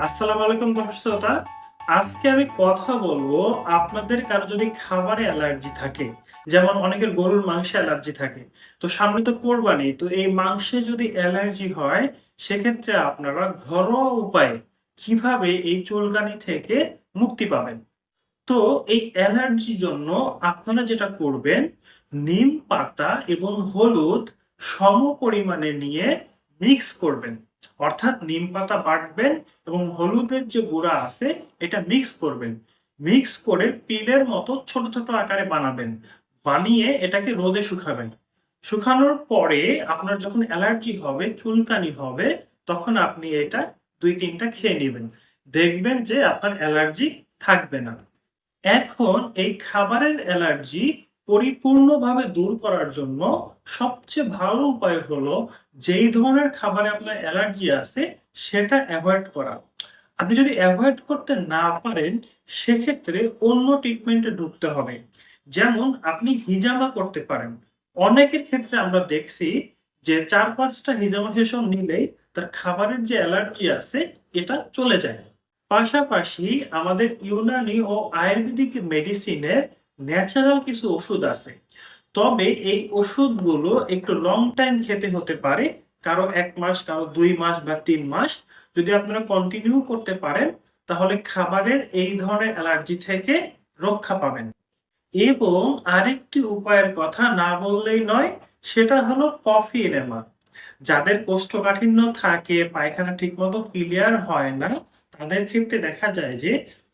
আসসালামু আলাইকুম দর্শক শ্রোতা। আজকে আমি কথা বলবো আপনাদের কারো যদি খাবারে অ্যালার্জি থাকে, যেমন অনেকের গরুর মাংসে অ্যালার্জি থাকে। তো সামনে তো কোরবানি, তো এই মাংসে যদি অ্যালার্জি হয় সেক্ষেত্রে আপনারা ঘরোয়া উপায়ে কিভাবে এই চুলকানি থেকে মুক্তি পাবেন। তো এই অ্যালার্জির জন্য আপনারা যেটা করবেন, নিম পাতা এবং হলুদ সম পরিমাণে নিয়ে মিক্স করবেন। অর্থাৎ নিম পাতা বাটবেন এবং হলুদের যে গুঁড়া আছে এটা মিক্স করবেন। মিক্স করে পিলের মতো ছোট ছোট আকারে বানাবেন। বানিয়ে এটাকে রোদে শুকাবেন। শুকানোর পরে আপনার যখন অ্যালার্জি হবে, চুলকানি হবে, তখন আপনি এটা ২-৩টা খেয়ে নেবেন। দেখবেন যে আপনার অ্যালার্জি থাকবে না। এখন এই খাবারের অ্যালার্জি পরিপূর্ণভাবে দূর করার জন্য সবচেয়ে ভালো উপায় হলো যেই ধরনের খাবারে আপনার অ্যালার্জি আছে সেটা অ্যাভয়েড করা। আপনি যদি অ্যাভয়েড করতে না পারেন সেক্ষেত্রে অন্য ট্রিটমেন্টে ঢুকতে হবে। যেমন আপনি হিজামা করতে পারেন। অনেকের ক্ষেত্রে আমরা দেখছি যে ৪-৫টা হিজামা সেশন নিলেই তার খাবারের যে অ্যালার্জি আছে এটা চলে যায়। পাশাপাশি আমাদের ইউনানি ও আয়ুর্বেদিক মেডিসিনের ন্যাচারাল কিছু ওষুধ আছে। তবে এই ওষুধগুলো একটু লং টাইম খেতে হতে পারে। কারো ১ মাস, কারো ২ মাস বা ৩ মাস। যদি আপনারা কন্টিনিউ করতে পারেন তাহলে খাবারের এই ধরনের অ্যালার্জি থেকে রক্ষা পাবেন। এবং আরেকটি উপায়ের কথা না বললেই নয়, সেটা হলো কফি এনেমা। যাদের কোষ্ঠকাঠিন্য থাকে, পায়খানা ঠিকমতো ক্লিয়ার হয় না, তাদের ক্ষেত্রে দেখা যায় যে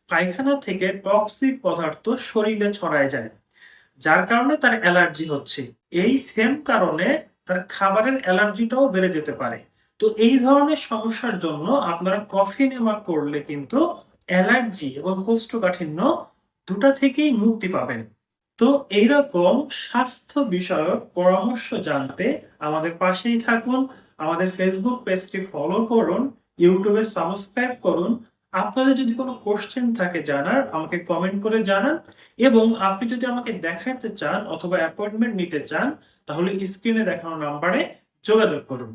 পায়খানা থেকে টক্সিক পদার্থ শরীরে ছড়ায় যায়, যার কারণে তার অ্যালার্জি হচ্ছে। এই সেম কারণে তার খাবারের অ্যালার্জিটাও বেড়ে যেতে পারে। তো এই ধরনের সমস্যার জন্য আপনারা কফি নেমা করলে কিন্তু অ্যালার্জি এবং কোষ্ঠকাঠিন্য দুটা থেকেই মুক্তি পাবেন। তো এইরকম স্বাস্থ্য বিষয়ক পরামর্শ জানতে আমাদের পাশেই থাকুন। আমাদের ফেসবুক পেজটি ফলো করুন, ইউটিউবে সাবস্ক্রাইব করুন। আপনাদের যদি কোনো কোশ্চেন থাকে জানার, আমাকে কমেন্ট করে জানান। এবং আপনি যদি আমাকে দেখাতে চান অথবা অ্যাপয়েন্টমেন্ট নিতে চান তাহলে স্ক্রিনে দেখানো নাম্বারে যোগাযোগ করুন।